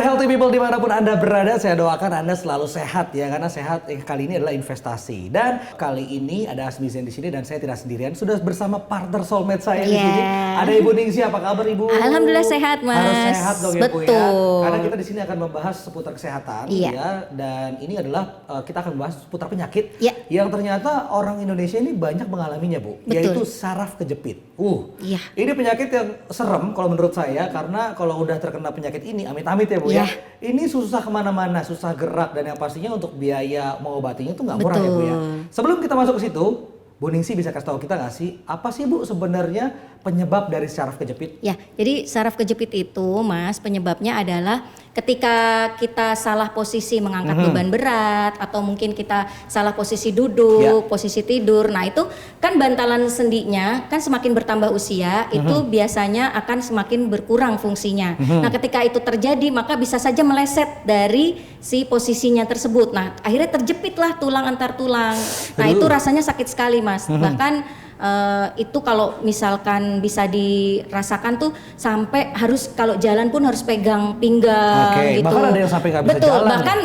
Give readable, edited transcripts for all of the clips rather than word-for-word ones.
healthy people dimanapun Anda berada, saya doakan Anda selalu sehat ya, karena sehat kali ini adalah investasi. Dan kali ini ada Asmi Zain di sini dan saya tidak sendirian, sudah bersama partner soulmate saya di sini. Ada Ibu Ningsi, apa kabar Ibu? Alhamdulillah sehat Mas. Harus sehat dong ya Bu ya. Betul. Karena kita di sini akan membahas seputar kesehatan ya, dan ini adalah kita akan membahas seputar penyakit yang ternyata orang Indonesia ini banyak mengalaminya Bu, yaitu saraf kejepit. Ini penyakit yang serem kalau menurut saya, karena kalau udah terkena penyakit ini, amit-amit ya Bu ya, ini susah kemana-mana, susah gerak, dan yang pastinya untuk biaya mengobatinya itu nggak murah ya Bu ya. Sebelum kita masuk ke situ, Bu Ningsi bisa kasih tahu kita nggak sih, apa sih Bu sebenarnya penyebab dari saraf kejepit? Ya, jadi saraf kejepit itu Mas, penyebabnya adalah ketika kita salah posisi mengangkat beban berat, atau mungkin kita salah posisi duduk, posisi tidur. Nah itu kan bantalan sendinya kan semakin bertambah usia, itu biasanya akan semakin berkurang fungsinya. Nah ketika itu terjadi, maka bisa saja meleset dari si posisinya tersebut. Nah akhirnya terjepitlah tulang antar tulang. Nah itu rasanya sakit sekali Mas. Bahkan itu kalau misalkan bisa dirasakan tuh sampai harus kalau jalan pun harus pegang pinggang gitu. Bahkan ada yang sampai nggak bisa jalan. Bahkan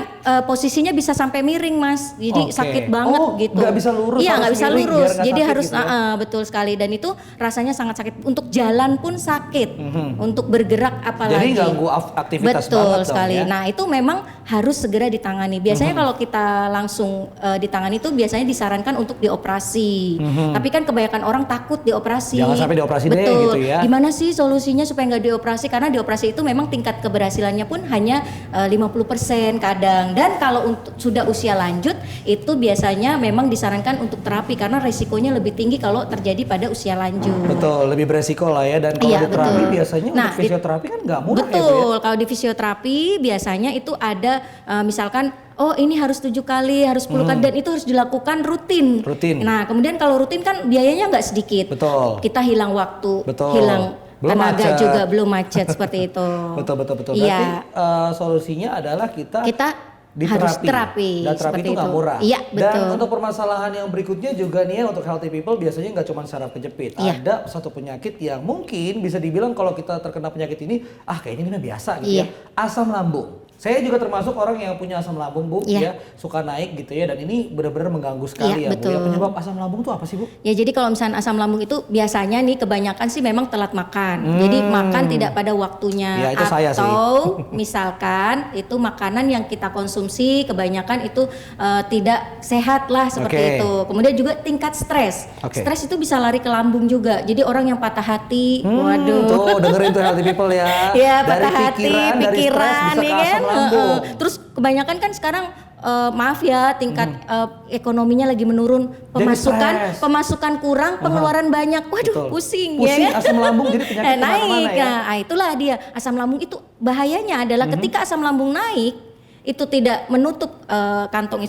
posisinya bisa sampai miring Mas. Jadi sakit banget gitu. Nggak bisa lurus. Iya nggak bisa lurus. Jadi harus gitu ya? betul sekali. Dan itu rasanya sangat sakit. Untuk jalan pun sakit. Untuk bergerak apalagi. Jadi ganggu aktivitas betul banget sekali. Ya? Nah itu memang harus segera ditangani. Biasanya kalau kita langsung ditangani itu biasanya disarankan untuk dioperasi. Tapi kan kebanyakan orang takut dioperasi. Jangan sampai dioperasi deh gitu ya. Gimana sih solusinya supaya nggak dioperasi? Karena dioperasi itu memang tingkat keberhasilannya pun hanya 50% kadang. Dan kalau untuk sudah usia lanjut itu biasanya memang disarankan untuk terapi karena resikonya lebih tinggi kalau terjadi pada usia lanjut. Betul, lebih beresiko lah ya. Dan kalau di terapi biasanya untuk fisioterapi kan nggak murah ya. Betul, kalau di fisioterapi biasanya itu ada misalkan ini harus 7 kali, harus 10 kali, dan itu harus dilakukan rutin. Nah, kemudian kalau rutin kan biayanya nggak sedikit. Betul. Kita hilang waktu, betul, hilang tenaga macet juga, belum macet seperti itu. Betul. Berarti solusinya adalah kita harus terapi. Dan terapi itu nggak murah. Iya, betul. Dan untuk permasalahan yang berikutnya juga nih ya, untuk healthy people biasanya nggak cuma saraf kejepit. Ada satu penyakit yang mungkin bisa dibilang kalau kita terkena penyakit ini, kayaknya ini biasa gitu ya. Asam lambung. Saya juga termasuk orang yang punya asam lambung Bu, ya suka naik gitu ya, dan ini benar-benar mengganggu sekali ya Bu. Ya, penyebab asam lambung itu apa sih Bu? Ya jadi kalau misalnya asam lambung itu biasanya nih kebanyakan sih memang telat makan. Jadi makan tidak pada waktunya, atau misalkan itu makanan yang kita konsumsi kebanyakan itu tidak sehat lah seperti itu. Kemudian juga tingkat stres. Stres itu bisa lari ke lambung juga. Jadi orang yang patah hati, waduh. Tuh dengerin tuh healthy people ya. Ya dari patah hati, pikiran nih kan. Terus kebanyakan kan sekarang maaf ya tingkat ekonominya lagi menurun, pemasukan kurang, pengeluaran banyak. Waduh, pusing ya kan? Asam lambung jadi penyakit naik. Nah, itulah dia. Asam lambung itu bahayanya adalah ketika asam lambung naik itu tidak menutup kantong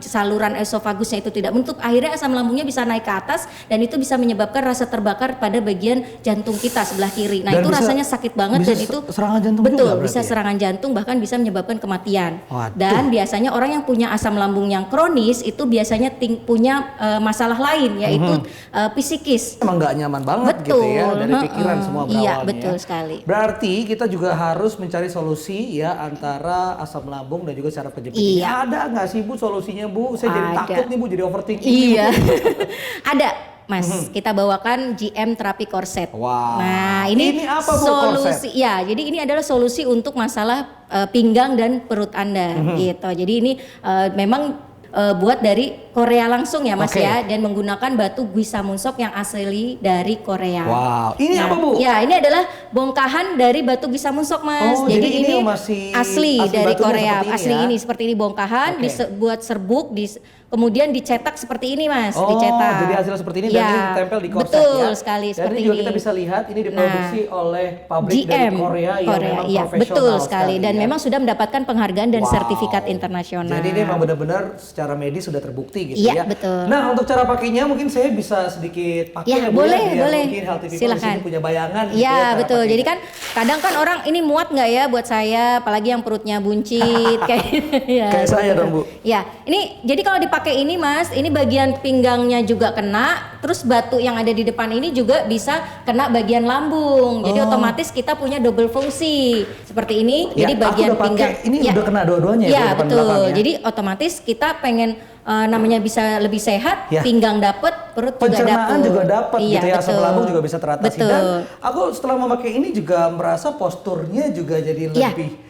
saluran esofagusnya itu tidak menutup, akhirnya asam lambungnya bisa naik ke atas dan itu bisa menyebabkan rasa terbakar pada bagian jantung kita sebelah kiri. Nah, dan itu rasanya sakit banget, dan itu serangan jantung betul juga bisa serangan jantung, bahkan bisa menyebabkan kematian. Dan biasanya orang yang punya asam lambung yang kronis itu biasanya punya masalah lain, yaitu psikis. Emang nggak nyaman banget gitu ya, dari pikiran semua berawalnya. Iya, betul sekali. Berarti kita juga harus mencari solusi ya antara asam lambung dan juga saraf kejepit. Ada nggak sih Bu solusinya Bu? Saya jadi takut nih Bu, jadi overthinking. Iya. Ada Mas, kita bawakan GM terapi korset. Nah, ini apa Bu, solusi korset? Ya, jadi ini adalah solusi untuk masalah pinggang dan perut Anda gitu. Jadi ini memang buat dari Korea langsung ya Mas ya, dan menggunakan batu Gwisamunsok yang asli dari Korea. Ini apa Bu? Ya, ini adalah bongkahan dari batu Gwisamunsok Mas. Jadi ini asli dari Korea, asli ini seperti ini bongkahan, dibuat serbuk, kemudian dicetak seperti ini Mas, dicetak. Jadi hasil seperti ini dan ditempel di korset. Betul sekali, seperti ini. Juga kita bisa lihat ini diproduksi oleh pabrik dari Korea yang memang profesional. Betul sekali, dan memang sudah mendapatkan penghargaan dan sertifikat internasional. Jadi ini memang benar-benar secara medis sudah terbukti gitu ya. Betul. Nah, untuk cara pakainya mungkin saya bisa sedikit pakai boleh. Mungkin healthy people di sini punya bayangan gitu ya. Betul. Jadi kan kadang kan orang ini muat nggak ya buat saya, apalagi yang perutnya buncit kayak saya dong Bu. Ya, ini jadi kalau dipakai ini Mas, ini bagian pinggangnya juga kena, terus batu yang ada di depan ini juga bisa kena bagian lambung. Jadi otomatis kita punya double fungsi seperti ini. Jadi bagian pinggang ini udah kena dua-duanya ya, betul. Jadi otomatis kita pengen namanya bisa lebih sehat, pinggang dapet, perut pencernaan juga dapat gitu ya, asam lambung juga bisa teratasi. Betul. Dan aku setelah memakai ini juga merasa posturnya juga jadi lebih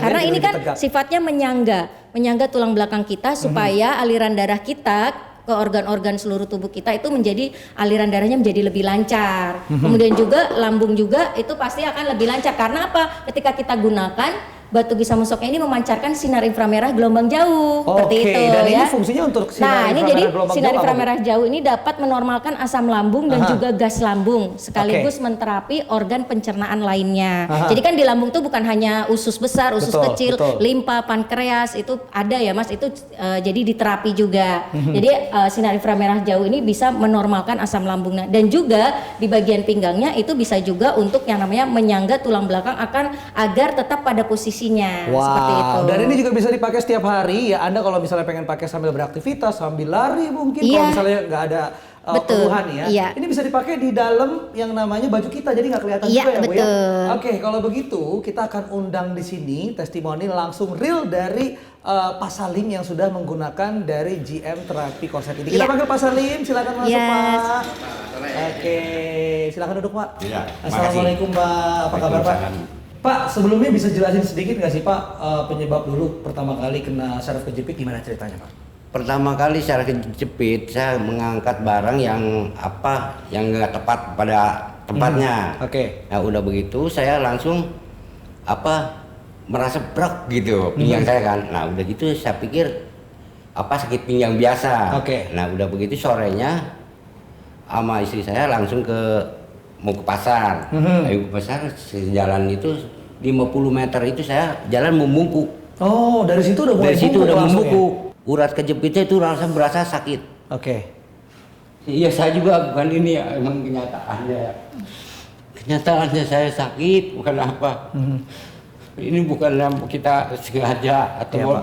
karena ini kan tegak. Sifatnya menyangga tulang belakang kita supaya aliran darah kita ke organ-organ seluruh tubuh kita itu menjadi aliran darahnya menjadi lebih lancar. Kemudian juga lambung juga itu pasti akan lebih lancar karena apa? Ketika kita gunakan batu gisa musoknya ini memancarkan sinar inframerah gelombang jauh seperti itu dan ya. Ini fungsinya untuk sinar ini jadi sinar inframerah jauh ini dapat menormalkan asam lambung dan juga gas lambung sekaligus menterapi organ pencernaan lainnya. Jadi kan di lambung tuh bukan hanya usus besar, usus kecil, limpa, pankreas itu ada ya Mas, itu jadi diterapi juga. Jadi sinar inframerah jauh ini bisa menormalkan asam lambungnya dan juga di bagian pinggangnya itu bisa juga untuk yang namanya menyangga tulang belakang agar tetap pada posisi seperti itu. Dan ini juga bisa dipakai setiap hari ya. Anda kalau misalnya pengen pakai sambil beraktivitas, sambil lari mungkin kalau misalnya nggak ada keluhan ya. Ini bisa dipakai di dalam yang namanya baju kita, jadi nggak kelihatan juga ya Bu ya. Oke, kalau begitu kita akan undang di sini testimoni langsung real dari Pak Salim yang sudah menggunakan dari GM terapi korset ini. Kita panggil Pak Salim, silakan masuk Pak. Oke, silakan duduk Pak. Assalamualaikum Pak, apa kabar Pak? Pak, sebelumnya bisa jelasin sedikit nggak sih Pak penyebab dulu pertama kali kena saraf kejepit gimana ceritanya Pak? Pertama kali saraf kejepit saya mengangkat barang yang nggak tepat pada tempatnya. Nah udah begitu saya langsung merasa brok gitu pinggang saya kan. Nah udah gitu saya pikir sakit pinggang biasa. Nah udah begitu sorenya sama istri saya langsung mau ke pasar. Ayo ke pasar, sejalan itu 50 meter itu saya jalan membungkuk. Oh, dari situ udah mulai membungkuk. Urat kejepitnya itu berasa sakit. Iya, saya juga bukan ini ya, emang kenyataannya. Kenyataannya saya sakit, bukan apa. Ini bukan kita sengaja atau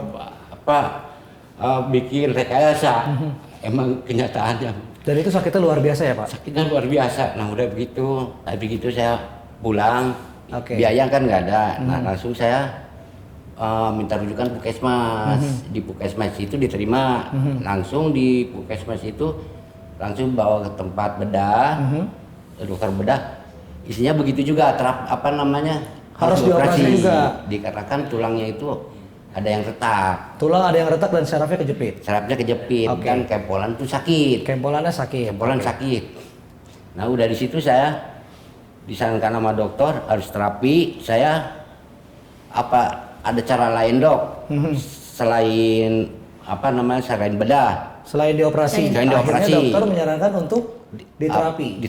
bikin rekayasa. Emang kenyataannya. Dan itu sakitnya luar biasa ya Pak? Sakitnya luar biasa. Nah udah begitu saya pulang, biaya kan nggak ada. Nah langsung saya minta rujukan puskesmas. Di puskesmas itu diterima. Langsung di puskesmas itu langsung bawa ke tempat bedah, dokter bedah. Isinya begitu juga, harus dioperasi juga. Dikarenakan tulangnya itu ada yang retak. Tulang ada yang retak dan sarafnya kejepit. Sarafnya kejepit dan kempolan itu sakit. Kempolannya sakit. Sakit. Nah udah di situ saya disarankan sama dokter harus terapi. Saya ada cara lain dok? Selain selain bedah. Selain dioperasi. Akhirnya dokter menyarankan untuk diterapi.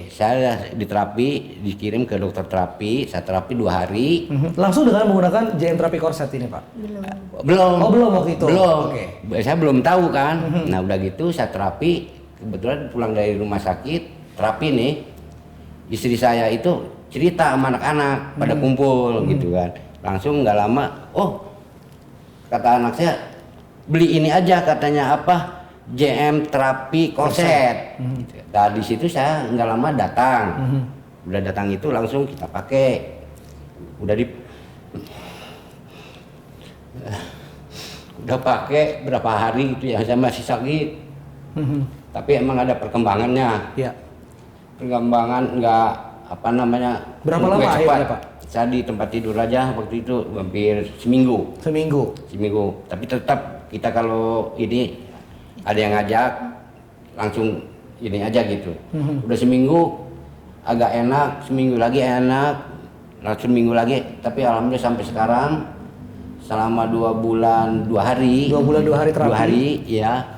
Saya diterapi, dikirim ke dokter terapi, saya terapi 2 hari. Langsung dengan menggunakan GM terapi korset ini Pak? Belum. Oh belum waktu itu? Belum. Saya belum tahu kan. Nah udah gitu saya terapi, kebetulan pulang dari rumah sakit, terapi nih. Istri saya itu cerita sama anak-anak pada kumpul gitu kan. Langsung nggak lama, kata anak saya, beli ini aja katanya GM terapi korset. Nah di situ saya nggak lama datang. Udah datang itu langsung kita pakai. Udah pakai berapa hari itu ya saya masih sakit. Tapi emang ada perkembangannya. Perkembangan nggak Berapa lama akhirnya Pak? Saya di tempat tidur aja waktu itu hampir seminggu. Tapi tetap kita kalau ini ada yang ngajak langsung ini aja gitu. Udah seminggu agak enak, seminggu lagi enak, langsung seminggu lagi. Tapi alhamdulillah sampai sekarang selama 2 bulan 2 hari. 2 bulan 2 hari terapi. 2 hari ya.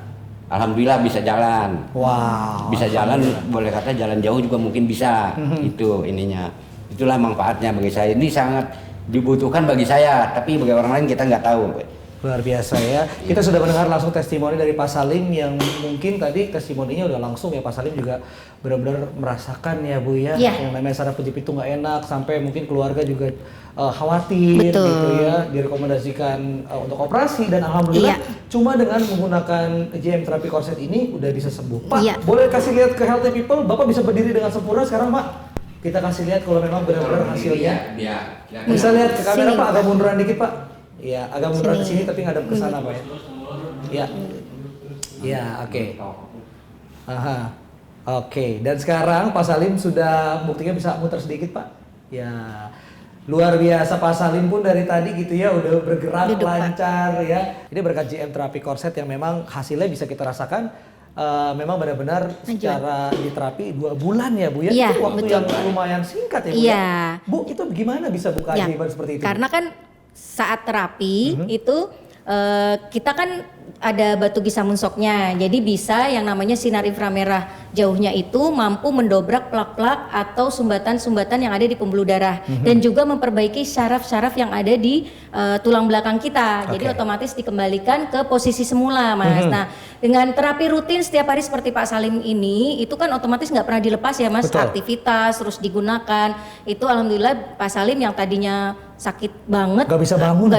Alhamdulillah bisa jalan. Wow. Bisa jalan, boleh kata jalan jauh juga mungkin bisa. Itu ininya. Itulah manfaatnya bagi saya. Ini sangat dibutuhkan bagi saya, tapi bagi orang lain kita nggak tahu. Luar biasa ya. Kita sudah mendengar langsung testimoni dari Pak Salim yang mungkin tadi testimoninya udah langsung ya. Pak Salim juga benar-benar merasakan ya Bu ya. Yang namanya saraf kejepit itu nggak enak, sampai mungkin keluarga juga khawatir gitu ya. Direkomendasikan untuk operasi dan alhamdulillah cuma dengan menggunakan GM terapi korset ini udah bisa sembuh. Pak, boleh kasih lihat ke Healthy People, Bapak bisa berdiri dengan sempurna sekarang, Pak. Kita kasih lihat kalau memang benar-benar hasilnya. Bisa lihat ke kamera, Pak, agak munduran dikit, Pak. Iya, agak munduran ke sini tapi ngadep ke sana, Pak ya. Ya. Ya, oke. Aha. Oke, dan sekarang Pak Salim sudah buktinya bisa muter sedikit, Pak. Ya. Luar biasa, Pak Salim pun dari tadi gitu ya udah bergerak lancar ya. Ini berkat GM terapi korset yang memang hasilnya bisa kita rasakan. Memang benar-benar secara diterapi 2 bulan ya Bu ya, itu waktu yang lumayan singkat ya Bu ya. Bu, itu gimana bisa buka keajaiban seperti itu? Karena kan saat terapi itu kita kan ada batu gisamun shocknya, jadi bisa yang namanya sinar inframerah jauhnya itu mampu mendobrak plak-plak atau sumbatan-sumbatan yang ada di pembuluh darah dan juga memperbaiki syaraf-syaraf yang ada di tulang belakang kita. Jadi otomatis dikembalikan ke posisi semula, Mas. Nah, dengan terapi rutin setiap hari seperti Pak Salim ini, itu kan otomatis nggak pernah dilepas ya, Mas. Aktivitas terus digunakan. Itu alhamdulillah Pak Salim yang tadinya sakit banget, nggak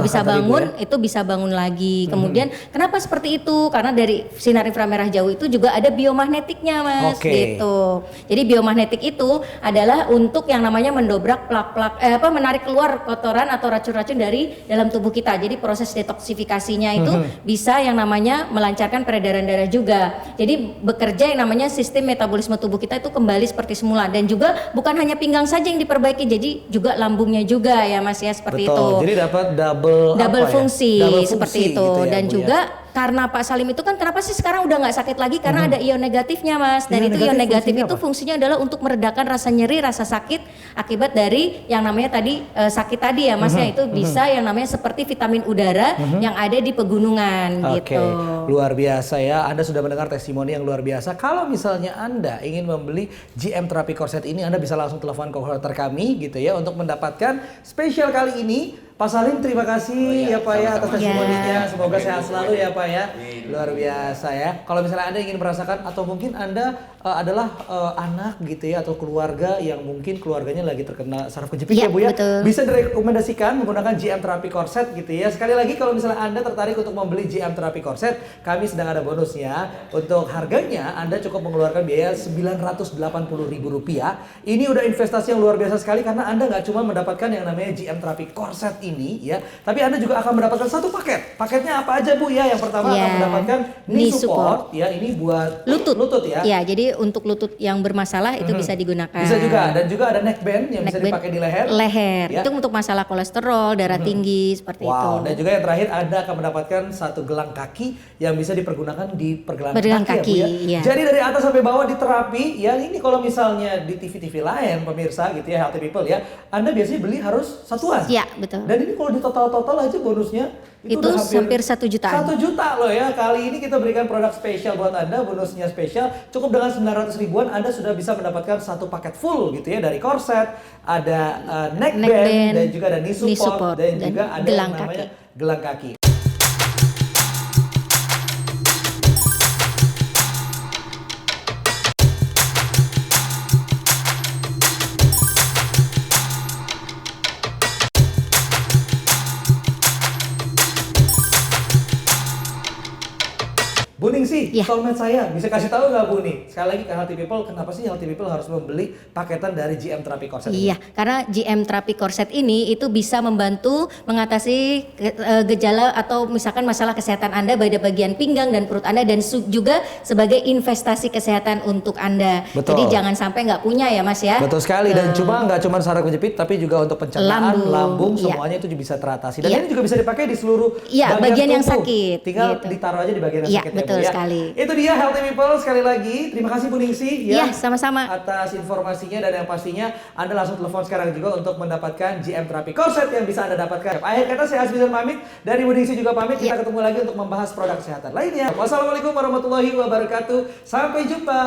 bisa bangun, itu bisa bangun lagi. Kemudian kenapa seperti itu? Karena dari sinar inframerah jauh itu juga ada biomagnetiknya, Mas, gitu. Jadi biomagnetik itu adalah untuk yang namanya mendobrak plak-plak, menarik keluar kotoran atau racun-racun dari dalam tubuh kita. Jadi proses detoksifikasinya itu bisa yang namanya melancarkan peredaran darah juga. Jadi bekerja yang namanya sistem metabolisme tubuh kita itu kembali seperti semula. Dan juga bukan hanya pinggang saja yang diperbaiki, jadi juga lambungnya juga ya, Mas ya, seperti itu. Jadi dapat double fungsi, seperti itu gitu ya, dan Bu, juga karena Pak Salim itu kan kenapa sih sekarang udah nggak sakit lagi, karena ada ion negatifnya, Mas. Dan ion negatif itu fungsinya adalah untuk meredakan rasa nyeri, rasa sakit akibat dari yang namanya tadi sakit tadi ya, Mas ya. Itu bisa yang namanya seperti vitamin udara yang ada di pegunungan gitu. Luar biasa ya. Anda sudah mendengar testimoni yang luar biasa. Kalau misalnya Anda ingin membeli GM terapi korset ini, Anda bisa langsung telepon coordinator kami gitu ya untuk mendapatkan spesial kali ini. Pak Salim, terima kasih ya Pak ya atas testimoninya. Semoga sehat selalu ya Pak ya. Luar biasa ya. Kalau misalnya Anda ingin merasakan atau mungkin Anda adalah anak gitu ya atau keluarga yang mungkin keluarganya lagi terkena saraf kejepit ya Bu ya. Bisa direkomendasikan menggunakan GM terapi korset gitu ya. Sekali lagi kalau misalnya Anda tertarik untuk membeli GM terapi korset, kami sedang ada bonusnya. Untuk harganya Anda cukup mengeluarkan biaya Rp980.000. Ini udah investasi yang luar biasa sekali karena Anda nggak cuma mendapatkan yang namanya GM terapi korset ini ya, tapi Anda juga akan mendapatkan satu paket. Paketnya apa aja Bu ya? Yang pertama akan mendapatkan knee support ya, ini buat lutut ya. Ya, jadi untuk lutut yang bermasalah itu bisa digunakan. Bisa juga, dan juga ada neck band yang bisa dipakai di leher. Ya. Itu untuk masalah kolesterol, darah tinggi seperti itu. Dan juga yang terakhir Anda akan mendapatkan satu gelang kaki yang bisa dipergunakan di pergelangan kaki ya Bu ya. Jadi dari atas sampai bawah diterapi ya. Ini kalau misalnya di TV-TV lain pemirsa gitu ya, Healthy People ya, Anda biasanya beli harus satuan. Iya, betul. Dan ini kalau di total aja bonusnya itu udah hampir 1 jutaan. 1 juta loh ya. Kali ini kita berikan produk spesial buat Anda, bonusnya spesial. Cukup dengan 900 ribuan Anda sudah bisa mendapatkan satu paket full gitu ya, dari korset, ada neck band, dan juga ada knee support, dan juga ada yang namanya gelang kaki. Bu Ningsih, soulmate saya, bisa kasih tahu nggak Bu nih? Sekali lagi ke Healthy People, kenapa sih Healthy People harus membeli paketan dari GM terapi korset ini? Iya, karena GM terapi korset ini itu bisa membantu mengatasi gejala atau misalkan masalah kesehatan Anda pada bagian pinggang dan perut Anda, dan juga sebagai investasi kesehatan untuk Anda. Betul. Jadi jangan sampai nggak punya ya Mas ya. Betul sekali, dan nggak cuma saraf kejepit, tapi juga untuk pencernaan, lambung semuanya itu bisa teratasi. Dan ini juga bisa dipakai di seluruh bagian yang sakit. Tinggal ditaruh aja di bagian yang sakit. Betul sekali. Itu dia Healthy People, sekali lagi terima kasih Bu Ningsih ya sama-sama atas informasinya, dan yang pastinya Anda langsung telepon sekarang juga untuk mendapatkan GM terapi korset yang bisa Anda dapatkan. Akhir kata saya Hasbi pamit, dari Bu Ningsih juga pamit. Kita ketemu lagi untuk membahas produk kesehatan lainnya. Wassalamualaikum warahmatullahi wabarakatuh. Sampai jumpa.